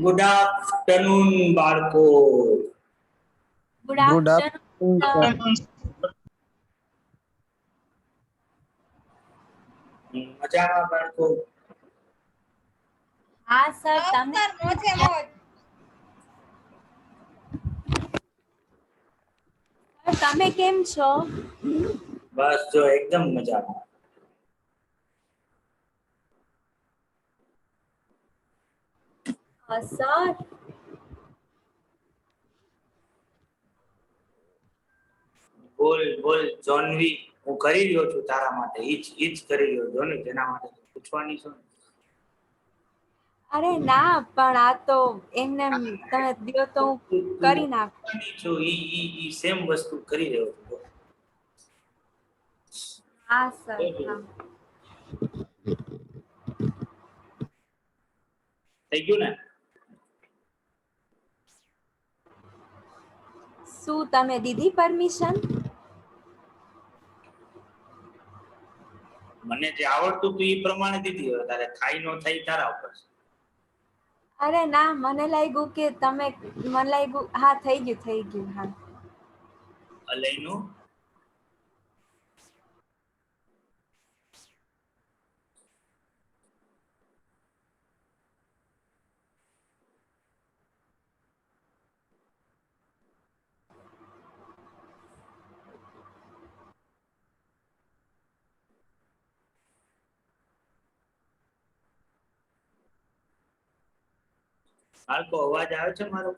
Good afternoon બાળકો. Good afternoon. મજામાં બાળકો? હા સર, તમે તમે કેમ છો? બસ જો એકદમ મજામાં. સર બોલ બોલ જોનવી, હું કરી રહ્યો છું તારા માટે. ઈજ કરી રહ્યો છો ને, જેના માટે પૂછવાની છો. અરે ના, પણ આ તો એમને તમે દિયો તો હું કરી નાખું. છું ઈ સેમ વસ્તુ કરી રહ્યો છું. હા સર, હા. થઈ ગયું ને? શું તમે દીધી પરમિશન? મને જે આવડતું તું એ પ્રમાણે દીધી. હવે તારે થાય નો થાય તારા ઉપર છે. અરે ના, મને લાગ્યું કે તમે, મને લાગ્યું હા થઈ ગયું હા. અલયનું બાળકો અવાજ આવે છે મારો?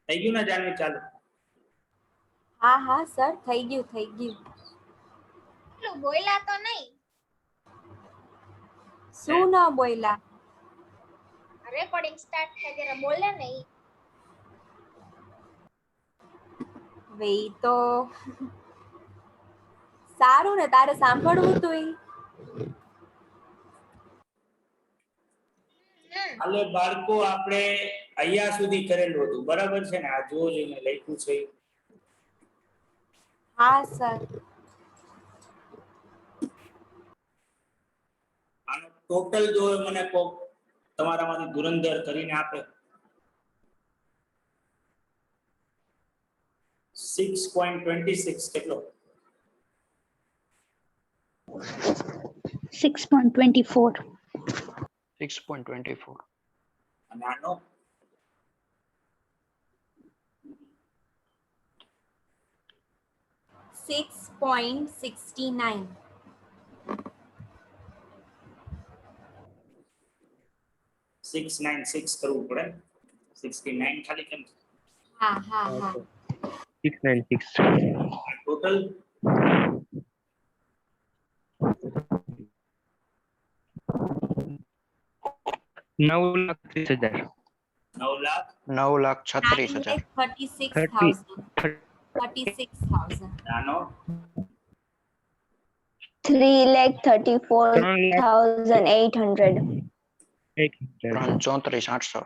થઈ ગયું ને જાનવી? ચાલુ. હા હા સર, થઈ ગયું. બોયલા તો નહીં? શું ના બોયલા? રેકોર્ડિંગ સ્ટાર્ટ થાય ત્યારે બોલે નહીં. વેઈ તો સારું ને, તારે સાંભળવું તું ઈ. હાલો બાળકો, આપણે અહીંયા સુધી કરેલું હતું, બરાબર છે ને? આ જોજો મેં લખ્યું છે. હા સર. આનો ટોટલ જો મને કોક તમારામાંથી ધુરંધર કરીને આપે 6.26 કેટલો? 6.24. 6.24. અને આનો 6.69. 696 કરવું પડે. 69 ખાલી કેમ? હા હા હા. 696. ટોટલ 9,30,000. 9,36,000. 9,36,000. 36,000. આનો 3,34,800. 34,800.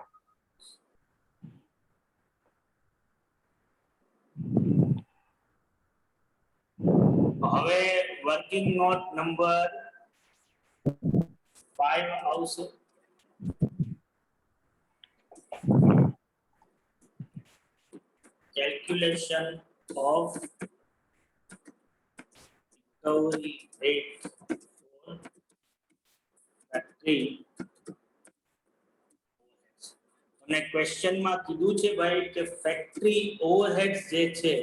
હવે વર્કિંગ નોટ નંબર 5 આવશે. Calculation of recovery rate for factory. અને ક્વેશ્ચનમાં કીધું છે ભાઈ કે ફેક્ટરી ઓવરહેડ્સ જે છે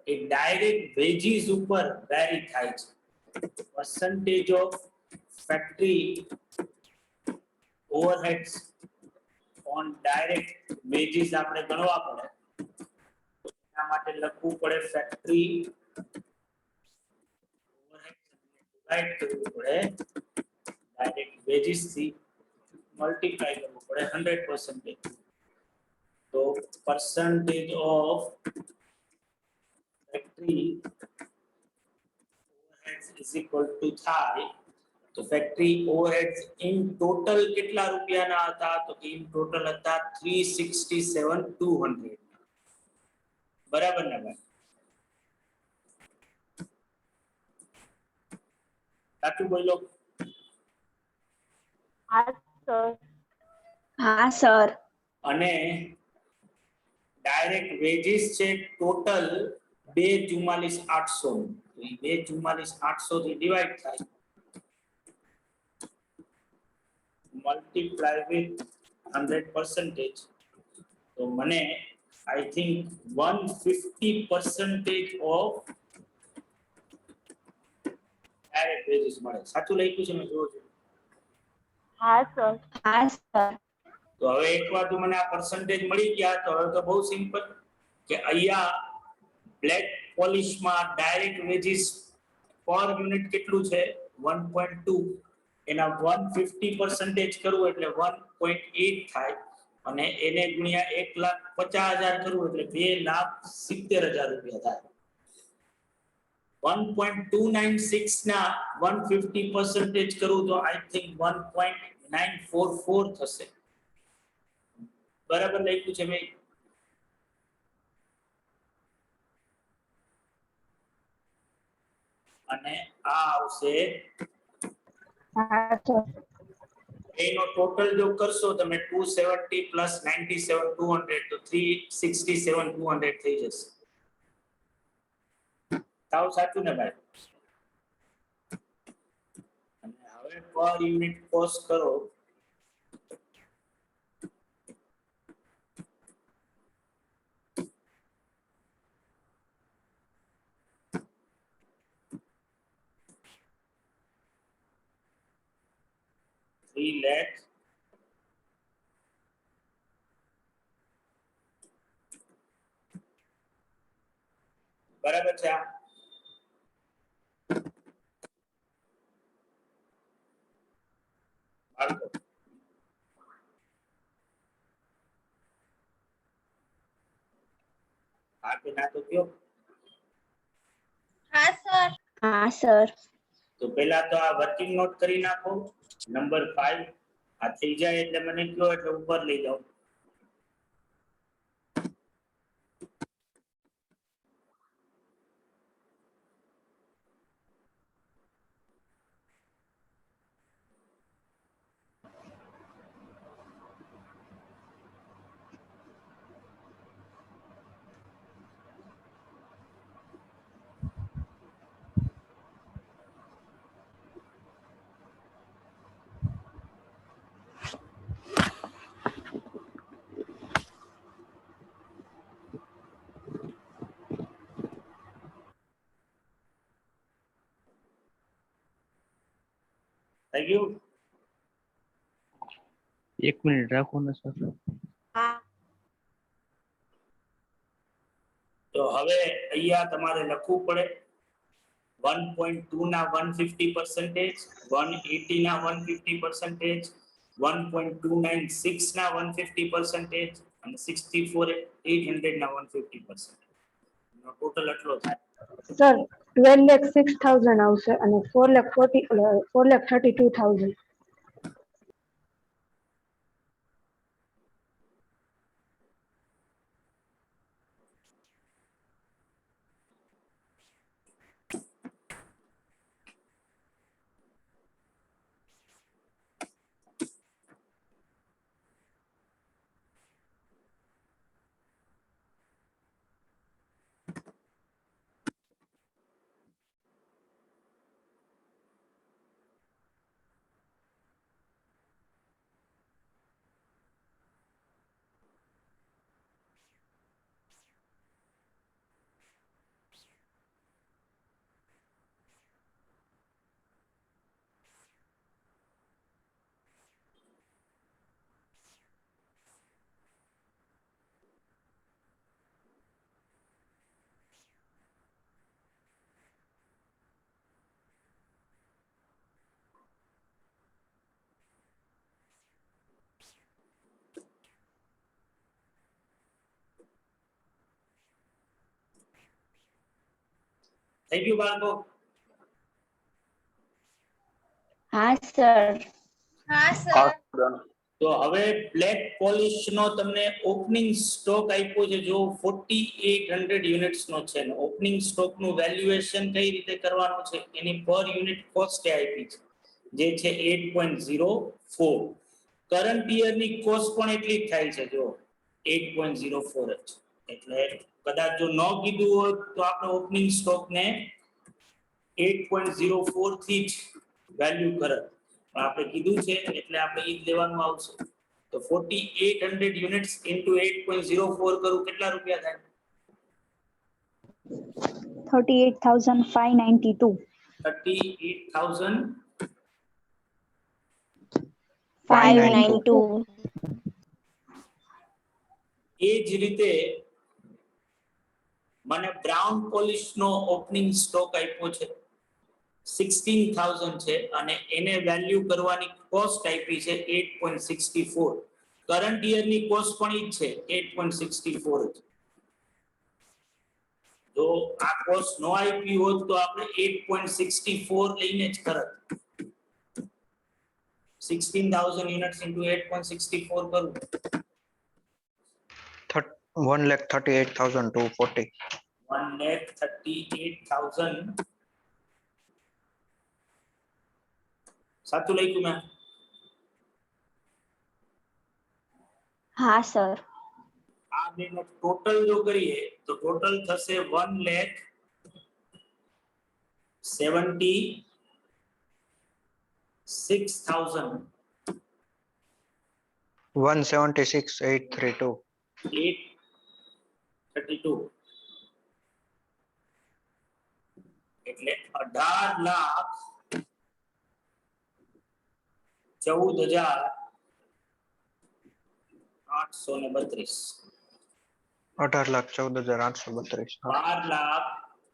એ ડાયરેક્ટ વેજીસ ઉપર વેરી થાય છે. Percentage of factory overheads on direct veggies આપણે ગણવા પડે. એના માટે લખવું પડે ફેક્ટરી ઓવરહેડ્સ ડિવાઇડ કરવું પડે ડાયરેક્ટ વેજીસ થી મલ્ટીપ્લાય કરવું પડે 100%. તો percentage of factory overheads is equal to થાય. તો ફેક્ટરી ઓવરહેડ્સ ઇન ટોટલ કેટલા રૂપિયાના હતા? તો ઇન ટોટલ હતા 367,200. બરાબર ને ભાઈ? સાચું બોલો. હા સર. હા સર. અને ડાયરેક્ટ વેજીસ છે ટોટલ 244,800. તો એ 244,800 થી ડિવાઈડ થાય, મલ્ટીપ્લાય વિથ 100%. તો મને I think 150% of direct veggies મળે. સાચું લખ્યું છે? મેં જોઉં છું. હા સર. હા સર. તો હવે એકવાર તો મને આ પર્સન્ટેજ મળી ગયા, તો હવે તો બહુ સિમ્પલ કે અહીંયા બ્લેક પોલિશમાં ડાયરેક્ટ વેજીસ પર યુનિટ કેટલું છે? 1.2. એના 150% કરવું એટલે 1.8 થાય, અને એને ગુણ્યા 1,50,000 કરવું એટલે 2,70,000 રૂપિયા થાય. 1.296 ના 150% કરું તો આઈ થિંક 1.944 થશે. બરાબર લખ્યું છે ભાઈ? અને આ આવશે હા સર. એનો ટોટલ જો કરશો તમે 270 પ્લસ 97,200 તો 367,200 થઈ જશે. સાવ સાચું ને ભાઈ? અને હવે પર યુનિટ કોસ્ટ કરો. ₹3,00,000 બરાબર છે? આ બાળકો આ કે ના તો કયો? હા સર. હા સર. તો પહેલા તો આ વર્કિંગ નોટ કરી નાખો. નંબર 5 આ થઈ જાય એટલે મને કયો, એટલે ઉપર લઈ જાઓ. થઈ ગયું? એક મિનિટ રાખો ને સર. હા. તો હવે અહીંયા તમારે લખવું પડે 1.2 ના 150%, 180 ના 150%, 1.296 ના 150% અને 64,800 ના 150%. નો ટોટલ એટલો થાય. સર 12,06,000 આવશે અને 4,32,000. થઈ ગયું બાળકો? હા સર. હા સર. તો હવે બ્લેક પોલિશ નો તમને ઓપનિંગ સ્ટોક આપ્યો છે જો 4800 યુનિટ્સ નો છે ને ઓપનિંગ સ્ટોક નું વેલ્યુએશન કઈ રીતે કરવાનું છે એની પર યુનિટ કોસ્ટ આપી છે જે છે 8.04. કરંટ યર ની કોસ્ટ પણ એટલી જ થાય છે જો 8.04 જ. એટલે કદાચ જો ન કીધું હોય તો આપણે ઓપનિંગ સ્ટોક ને 8.04 થી જ વેલ્યુ કરત. આપણે કીધું છે એટલે આપણે ઈ જ લેવાનું આવશે. તો 4800 યુનિટ્સ ઇન્ટુ 8.04 કરું કેટલા રૂપિયા થાય? 38,592. 38,000 592. એ જ રીતે મને બ્રાઉન પોલિશ નો ઓપનિંગ સ્ટોક આપ્યો છે 16,000 છે અને એને વેલ્યુ કરવાની કોસ્ટ આપી છે 8.64. કરંટ યર ની કોસ્ટ પણ ઈ જ છે 8.64 જ. જો આ કોસ્ટ નો આપી હોત તો આપણે 8.64 લઈને જ કરત. 16,000 યુનિટ્સ ઇન્ટુ 8.64 કરું 1,38,240. 1,38,000. સાચું લખ્યું મેં? હા સર. આ બેનો ટોટલ જો કરીએ તો ટોટલ થશે 1,76,000 176,832. 832 એટલે 18,14,832. 18,14,832.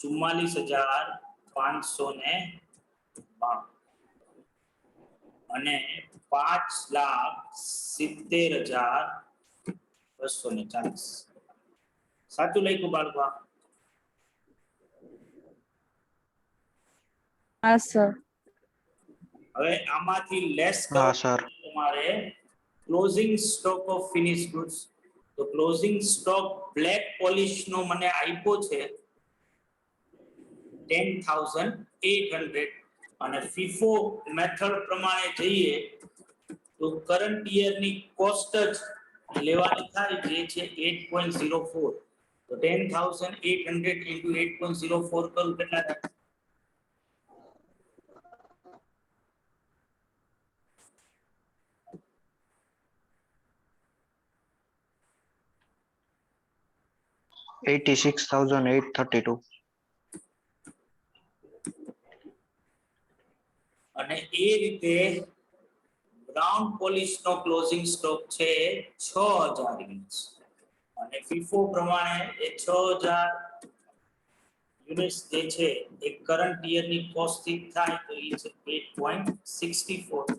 12,44,592 અને 5,70,240. સાચું લખ્યું બાળકો? હા સર. હવે આમાંથી લેસ હા સર. તમારે closing stock of finish goods. તો ક્લોઝિંગ સ્ટોક બ્લેક પોલિશ નો મને આપ્યો છે 10,800 અને ફીફો મેથડ પ્રમાણે જઈએ તો કરંટ યર ની કોસ્ટ જ લેવાની થાય જે છે 8.04. તો 10,800 into 8.04 કરું કેટલા થાય? $86,832. અને એ રીતે બ્રાઉન પોલિશ નો ક્લોઝિંગ સ્ટોક છે 6,000 યુનિટ્સ અને ફીફો પ્રમાણે એ 6,000 યુનિટ્સ જે છે એ કરંટ યર ની કોસ્ટ થી થાય તો એ છે 8.64.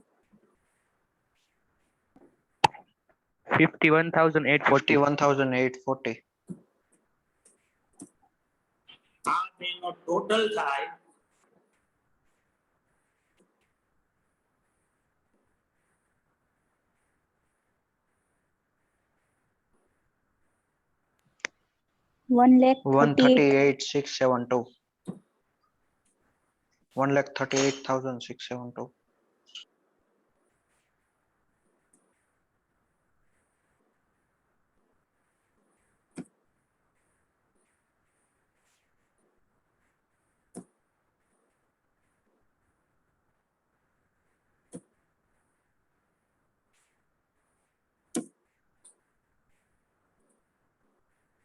51,840. 51,840. આ બેનો ટોટલ થાય 138,672. 138,672.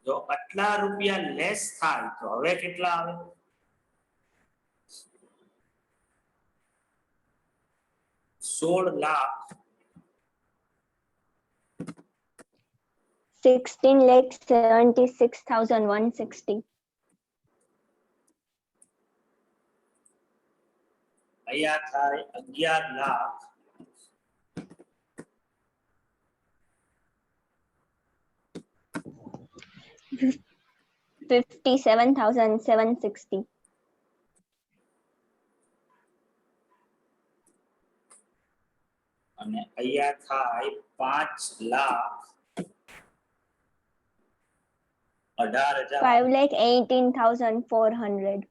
જો આટલા રૂપિયા લેસ થાય તો હવે કેટલા આવે? 16,00,000 16,76,160. અહીંયા થાય 11,00,000 57,760. અને અહીંયા થાય 5,18,000. 5,18,400.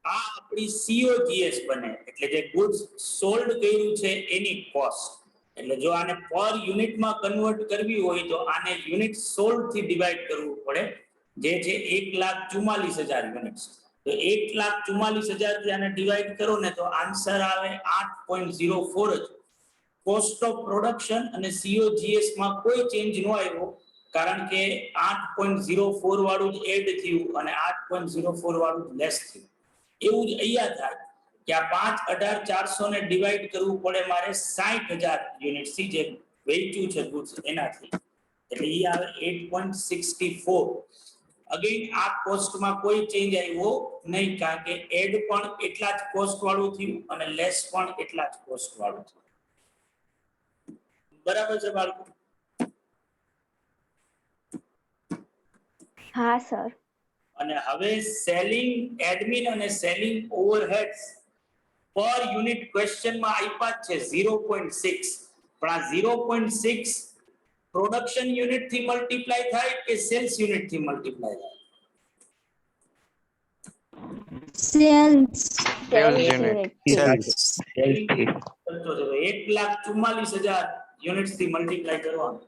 આ આપણી COGS બને એટલે જે ગુડ્સ સોલ્ડ કર્યું છે એની કોસ્ટ. એટલે જો આને પર યુનિટમાં કન્વર્ટ કરવી હોય તો આને યુનિટ સોલ્ડ થી ડિવાઈડ કરવું પડે, જે છે 1,44,000 યુનિટ્સ. તો 1,44,000 થી આને ડિવાઈડ કરો ને તો આન્સર આવે 8.04 જ. કોસ્ટ ઓફ પ્રોડક્શન અને COGS માં કોઈ ચેન્જ ન આવ્યો, કારણ કે 8.04 વાળું જ એડ થયું અને 8.04 વાળું જ લેસ થયું. એવું જ અહીંયા થાય કે આ 5,18,400 ને ડિવાઈડ કરવું પડે મારે 60,000 યુનિટ થી જે વેચ્યું છે ગુડ્સ એનાથી, એટલે એ આવે 8.64. અગેન આ કોસ્ટમાં કોઈ ચેન્જ આવ્યો નહીં, કારણ કે એડ પણ એટલા જ કોસ્ટ વાળું થયું અને લેસ પણ એટલા જ કોસ્ટ વાળું થયું. બરાબર છે બાળકો? હા સર. અને હવે સેલિંગ એડમિન અને સેલિંગ ઓવરહેડ્સ પર યુનિટ ક્વેશ્ચનમાં આપ્યા જ છે 0.6, પણ આ 0.6 પ્રોડક્શન યુનિટ થી મલ્ટીપ્લાય થાય કે સેલ્સ યુનિટ થી મલ્ટીપ્લાય થાય? Sales unit. unit. તો 1,44,000 યુનિટ્સ થી મલ્ટીપ્લાય કરવાનું.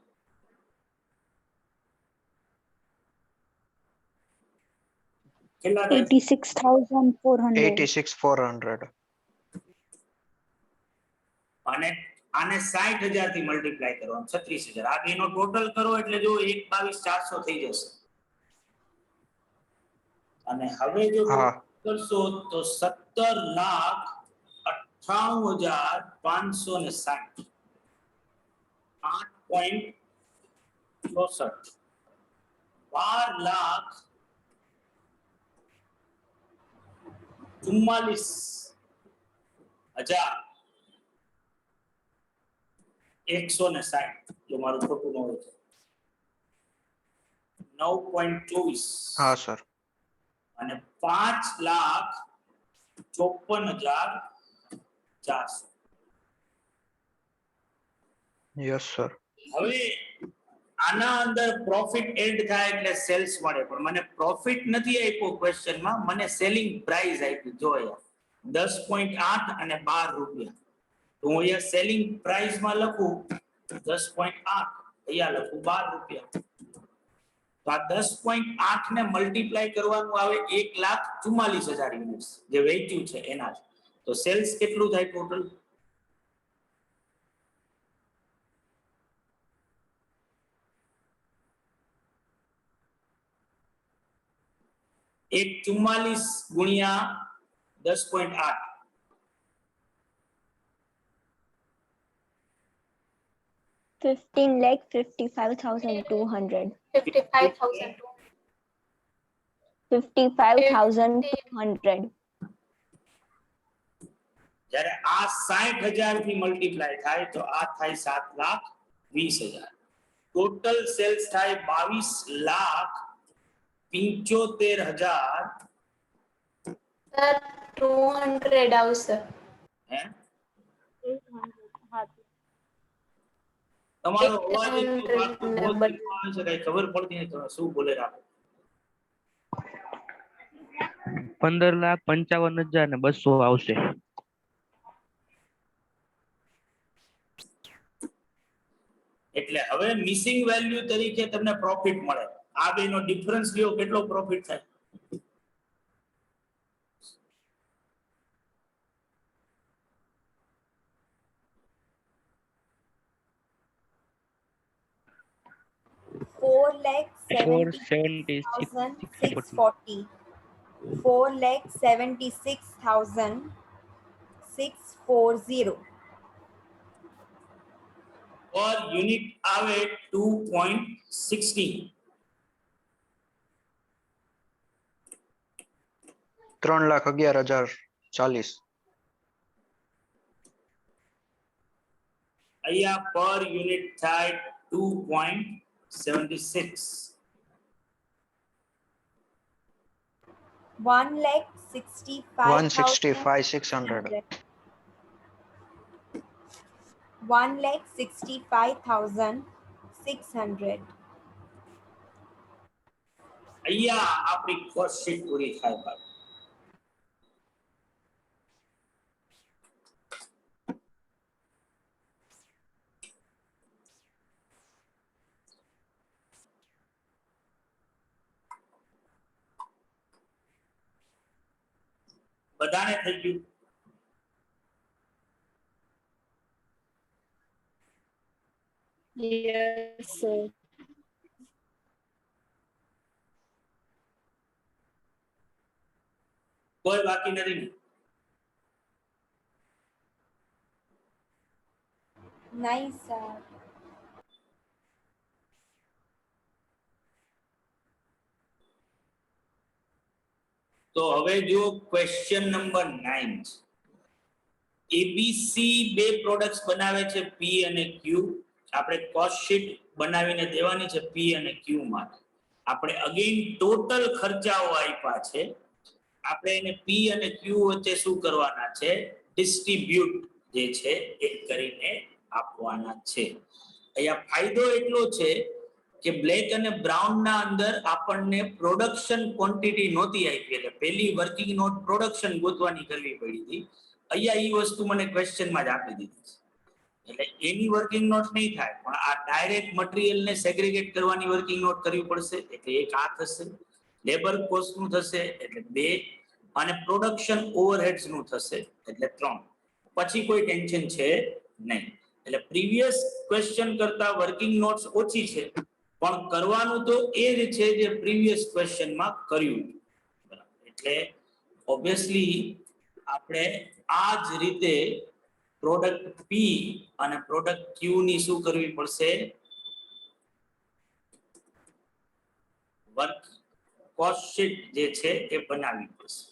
કેટલા થાય? 86,400. 86,400. અને આને 60,000 થી મલ્ટીપ્લાય કરવાનું 36,000. આ બેનો ટોટલ કરો એટલે જો 1,22,400 થઈ જશે. અને હવે જો હા. કરશો તો 17,98,560. 8.64. 12,44,160. જો મારું ખોટું ન હોય તો 9.24. હા સર. અને 5,54,400. Yes sir. હવે આના અંદર પ્રોફિટ એડ થાય એટલે સેલ્સ મળે, પણ મને પ્રોફિટ નથી આપ્યો ક્વેશ્ચનમાં, મને સેલિંગ પ્રાઇસ આપી. જો અહીંયા 10.8 અને 12 રૂપિયા. તો હું અહીંયા સેલિંગ પ્રાઇસ માં લખું 10.8, અહીંયા લખું 12 રૂપિયા. તો આ 10.8 ને મલ્ટીપ્લાય કરવાનું આવે 1,44,000 યુનિટ્સ જે વેચ્યું છે એના. તો સેલ્સ કેટલું થાય ટોટલ? એક 44 ગુણ્યા 10.8. 15,55,200. 55,000. 55,200. જ્યારે આ 60,000 થી મલ્ટીપ્લાય થાય તો આ થાય 7,20,000. ટોટલ સેલ્સ થાય 22,75,000. Sir, 200 આવશે. હે તમારો અવાજ એટલો બાળકો બહુ ધીમો આવે છે, કઈ ખબર પડતી નથી તમે શું બોલે રાખો. 15,55,200 આવશે. એટલે હવે મિસિંગ વેલ્યુ તરીકે તમને પ્રોફિટ મળે. આ બેનો ડિફરન્સ લ્યો, કેટલો પ્રોફિટ થાય? Four lakh 76,640. 4,76,640. પર યુનિટ આવે 2.60. 3,11,040. અહીંયા પર યુનિટ થાય 2.76. 1,65,600. 1,65,600. અહીંયા આપણી કોસ્ટ શીટ પૂરી થાય બાળકો. બધાને થઈ ગયું? Yes, sir. કોઈ બાકી નથી ને? નહીં સર. તો હવે જો ક્વેશ્ચન નંબર 9 છે. એબીસી બે પ્રોડક્ટ્સ બનાવે છે પી અને ક્યુ. આપણે કોસ્ટ શીટ બનાવીને દેવાની છે પી અને ક્યુ માટે. આપણે અગેન ટોટલ ખર્ચાઓ આપ્યા છે. આપણે એને પી અને ક્યુ વચ્ચે શું કરવાના છે? ડિસ્ટ્રીબ્યુટ જે છે એ કરીને આપવાના છે. અહીંયા ફાયદો એટલો છે કે બ્લેક અને બ્રાઉન ના અંદર આપણને પ્રોડક્શન ક્વોન્ટિટી નહોતી આપી, એટલે પહેલી વર્કિંગ નોટ પ્રોડક્શન ગોતવાની કરવી પડી હતી. અહીંયા એ વસ્તુ મને ક્વેશ્ચનમાં જ આપી દીધી છે, એટલે એની વર્કિંગ નોટ નહીં થાય, પણ આ ડાયરેક્ટ મટીરીયલ ને સેગ્રીગેટ કરવાની વર્કિંગ નોટ કરવી પડશે, એટલે એક આ થશે. લેબર કોસ્ટ નું થશે એટલે 2, અને પ્રોડક્શન ઓવરહેડ્સ નું થશે એટલે 3. પછી કોઈ ટેન્શન છે નહીં. એટલે પ્રીવિયસ ક્વેશ્ચન કરતા વર્કિંગ નોટ્સ ઓછી છે, પણ કરવાનું તો એ જ છે જે પ્રીવિયસ ક્વેશ્ચનમાં કર્યું. એટલે ઓબ્વિયસલી આપણે આ જ રીતે પ્રોડક્ટ પી અને પ્રોડક્ટ ક્યુ ની શું કરવી પડશે? વર્ક કોસ્ટ શીટ જે છે એ બનાવવી પડશે.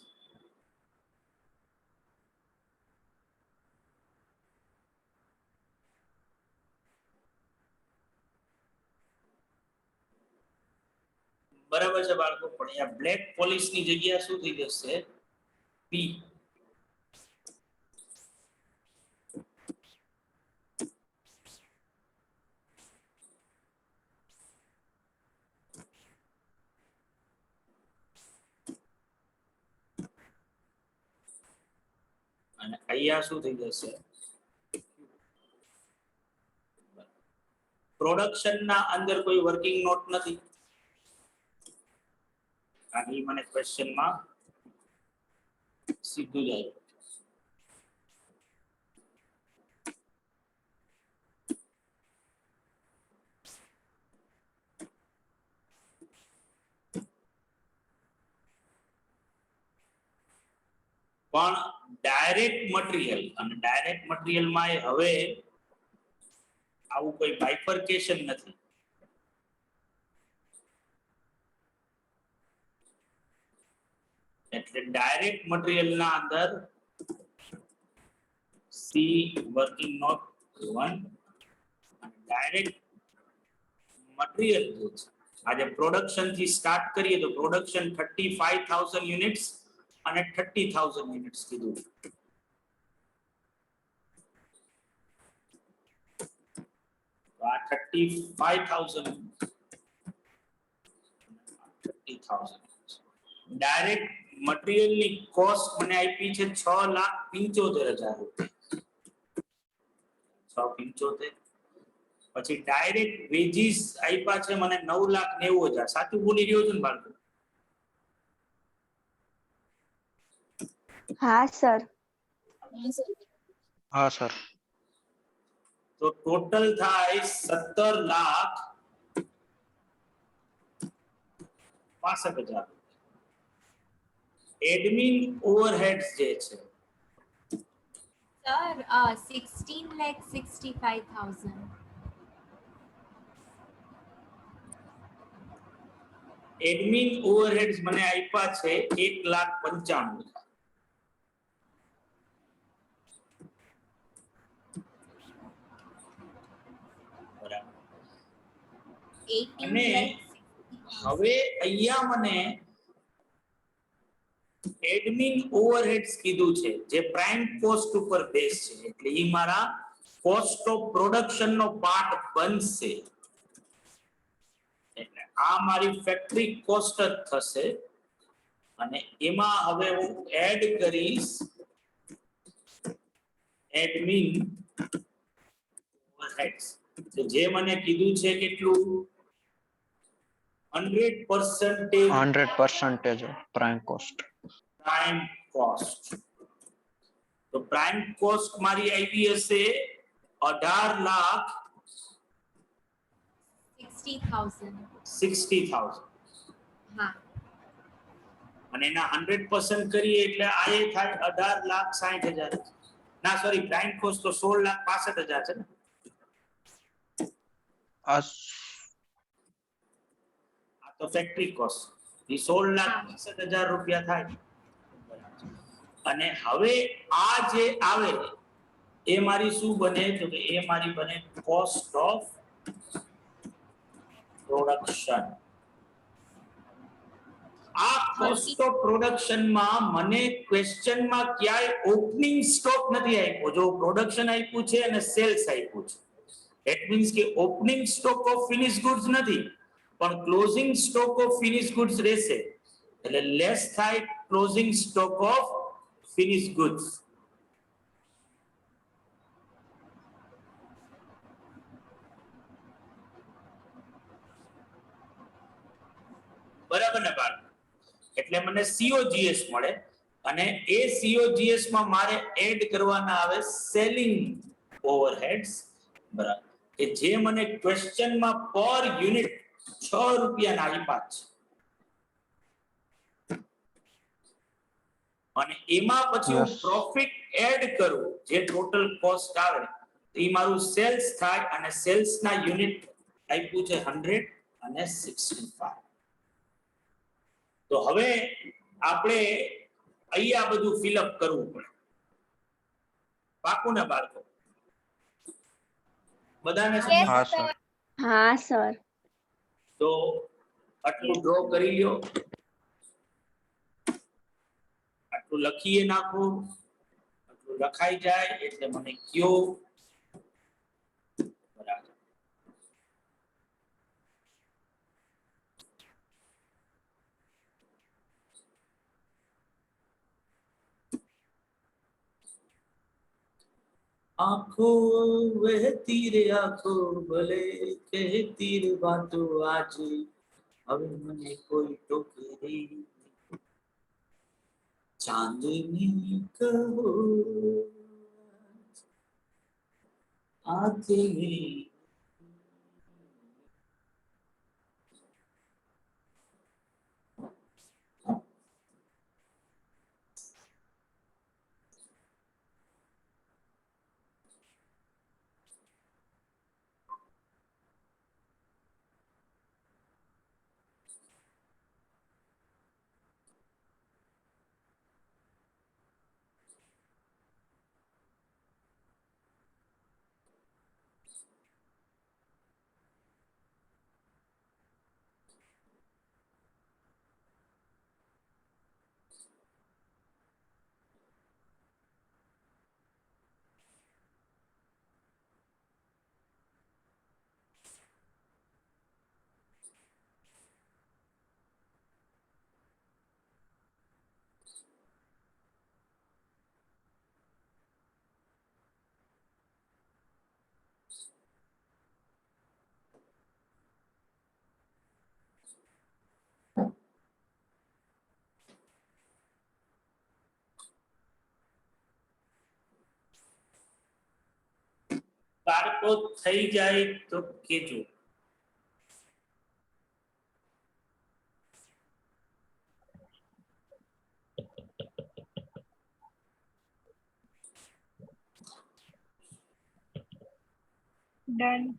બરાબર છે બાળકો? પણ અહીંયા બ્લેક પોલિશ ની જગ્યા શું થઈ જશે? પી. અને અહીંયા શું થઈ જશે? પ્રોડક્શન ના અંદર કોઈ વર્કિંગ નોટ નથી. આની મને ક્વેશ્ચન માં સીધું જ આવ્યું. પણ ડાયરેક્ટ મટીરીયલ અને ડાયરેક્ટ મટીરીયલ માં હવે આવું કોઈ બાયફર્કેશન નથી. એટલે ડાયરેક્ટ મટીરીયલ ના અંદર સી વર્કિંગ નોટ 1, અને ડાયરેક્ટ મટીરીયલ જે છે આજે પ્રોડક્શન થી સ્ટાર્ટ કરીએ તો પ્રોડક્શન 35,000 યુનિટ્સ અને 30,000 યુનિટ્સ કીધું. તો આ 35,000 30,000 ડાયરેક્ટ મટીરીયલ ની કોસ્ટ મને આપી છે 6,75,000 રૂપિયા. 6,75,000. પછી ડાયરેક્ટ વેજીસ આપ્યા છે મને 9,90,000. સાચું બોલી રહ્યો છું ને બાળકો? હા સર. હા સર. તો ટોટલ થાય 17,65,000. એડમિન ઓવરહેડ્સ જે છે સર 16,65,000. એડમિન ઓવરહેડ્સ મને આપ્યા છે 1,95,000. બરાબર. અને હવે અહીંયા મને એડમિન ઓવરહેડ્સ કીધું છે જે પ્રાઇમ કોસ્ટ ઉપર બેઝ છે, એટલે એ મારા કોસ્ટ ઓફ પ્રોડક્શન નો પાર્ટ બનશે એટલે આ મારી ફેક્ટરી કોસ્ટ જ થશે અને એમાં હવે હું એડ કરીશ એડમિન ઓવરહેડ્સ જે મને કીધું છે કેટલું 100% prime cost. પ્રાઇમ કોસ્ટ તો પ્રાઇમ કોસ્ટ મારી આવી હશે 18,60,000 હા અને એના 100% કરીએ એટલે આ એ થાય 18,60,000 ના સોરી પ્રાઇમ કોસ્ટ તો 16,65,000 છે ને As આ તો ફેક્ટરી કોસ્ટ એ 16,65,000 રૂપિયા થાય અને હવે આ જે આવે એ મારી શું બને તો કે એ મારી બને કોસ્ટ ઓફ પ્રોડક્શન આ કોસ્ટ ઓફ પ્રોડક્શન માં મને ક્વેશ્ચન માં ક્યાંય ઓપનિંગ સ્ટોક નથી આપ્યો જો પ્રોડક્શન આપ્યું છે અને સેલ્સ આપ્યું છે ધેટ મીન્સ કે opening stock of finish goods નથી પણ closing stock of finish goods રહેશે એટલે લેસ થાય closing stock of finish goods બરાબર ને બાળકો એટલે મને COGS મળે અને એ COGS માં મારે એડ કરવાના આવે સેલિંગ ઓવરહેડ્સ બરાબર કે જે મને ક્વેશ્ચન માં પર યુનિટ 6 રૂપિયાના આપ્યા છે અને એમાં પછી હું Yes. પ્રોફિટ એડ કરું જે ટોટલ કોસ્ટ આવે એ મારું સેલ્સ થાય અને સેલ્સ ના યુનિટ આપ્યું છે 100 અને 65 તો હવે આપણે અહીંયા બધું ફિલઅપ કરવું પડે પાકું ને બાળકો બધાને Yes, સમજ? હા sir. સર હા સર. તો આટલું ડ્રો કરી લ્યો આટલું લખીએ નાખો આટલું લખાઈ જાય એટલે મને કયો બરાબર આંખો વહેતી રે આંખો ભલે કહેતી રે વાતો આજે હવે મને કોઈ ટોકે રે ચાંદની કહો આથી બાળકો થઈ જાય તો કેજો Done.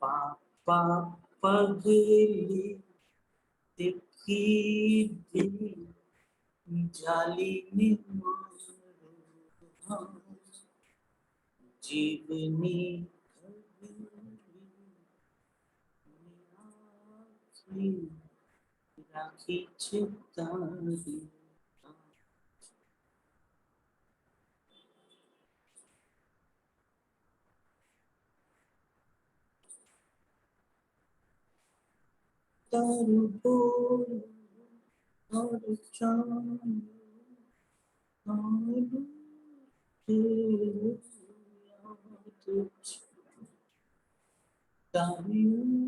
પાપા પગલી દેખી દે જાલીને મારું જીવની રાખી છે તારી તારું બોલ તારું ચાલ તારું યાદ છે તારું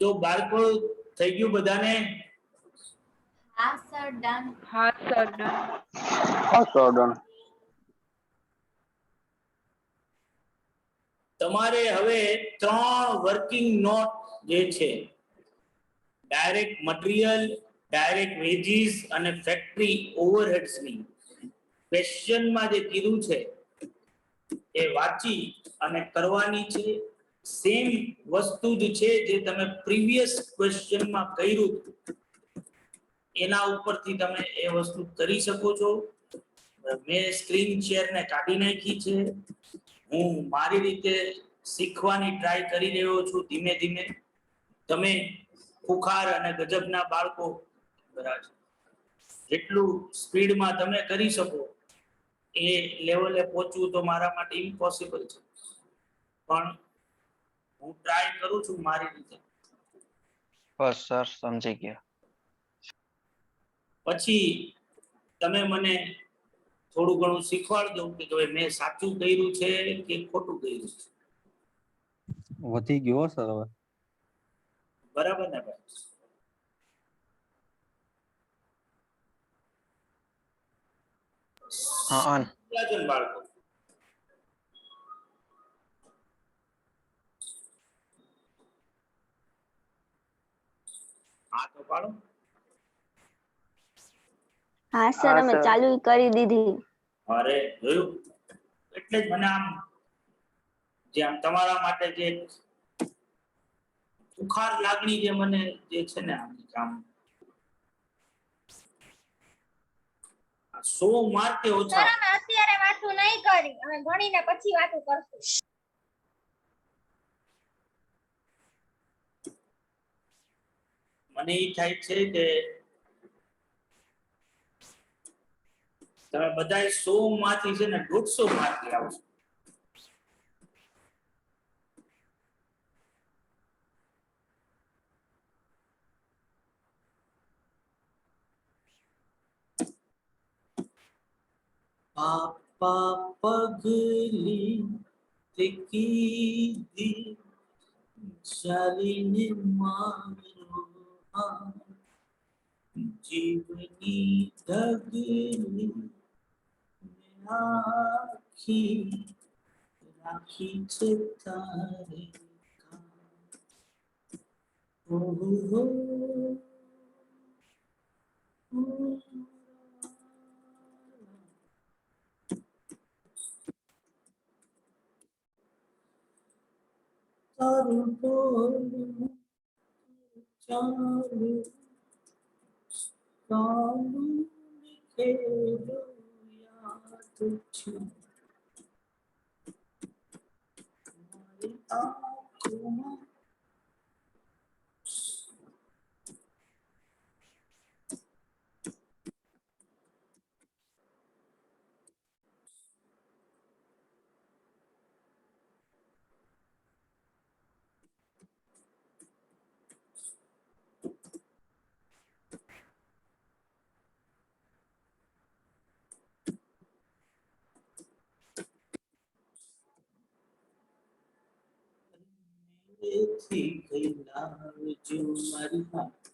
તો બાળકો થઈ ગયું બધાને હા સર ડન. હા સર ડન. તમારે હવે 3 વર્કિંગ નોટ જે છે ડાયરેક્ટ મટીરિયલ ડાયરેક્ટ વેજીસ અને ફેક્ટરી ઓવરહેડ્સ ની ક્વેશ્ચનમાં જે કીધું છે એ વાંચી અને કરવાની છે સેમ વસ્તુ જ છે જે તમે પ્રીવિયસ ક્વેશ્ચનમાં કર્યું એના ઉપરથી તમે એ વસ્તુ કરી શકો છો મેં સ્ક્રીન શેર ને કાઢી નાખી છે હું મારી રીતે શીખવાની ટ્રાય કરી રહ્યો છું ધીમે ધીમે તમે ખુખાર અને ગજબના બાળકો બરાબર જેટલું સ્પીડમાં તમે કરી શકો એ લેવલે પહોંચવું તો મારા માટે ઇમ્પોસિબલ છે પણ હું ટ્રાય કરું છું મારી રીતે બસ સર સમજી ગયા. પછી તમે મને થોડું ઘણું શીખવાડજો કે હવે મેં સાચું કર્યું છે કે ખોટું કર્યું છે વધી ગયો સર હવે. બરાબર ને ભાઈ હા રાજન બાળકો હા તો પાડો હા સર અમે ચાલુ કરી દીધી. અરે જોયું એટલે જ મને આમ જે આમ તમારા માટે જે ઉખાર લાગણી જે મને જે છે ને આમ 100 માર્ક કે ઓછા સર અમે અત્યારે વાતું નહીં કરી અમે ભણીને પછી વાતું કરશું મને એ થાય છે કે તમે બધાય 100 માંથી છે ને 150 માર્ક આવશે પાપા પગલી તે કીધી ચાલીને મારો જીવની ઢગલી આખી રાખી છે તારે તારું બોલું ચાલુ ચાલુ લીખેલો યાદ છે મારી આંખોમાં થી ગયેલા જો મારી હાથ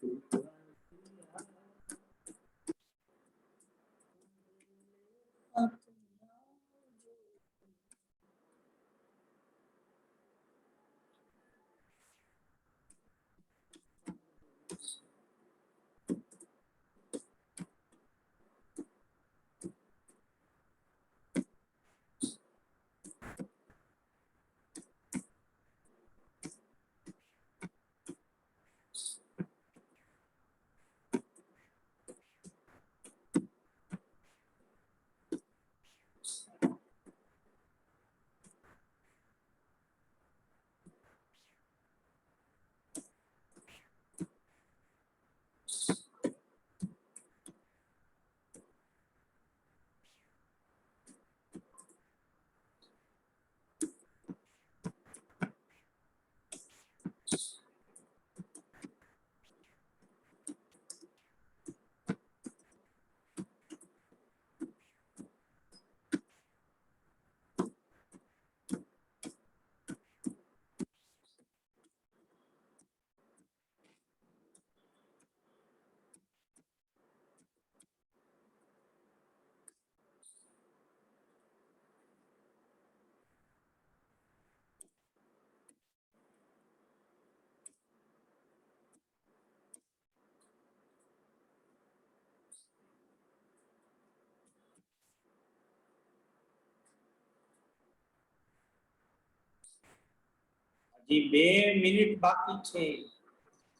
હજી 2 મિનિટ બાકી છે.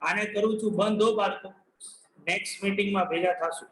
આને કરું છું બંધ હો બાળકો. નેક્સ્ટ મીટિંગમાં ભેગા થશું.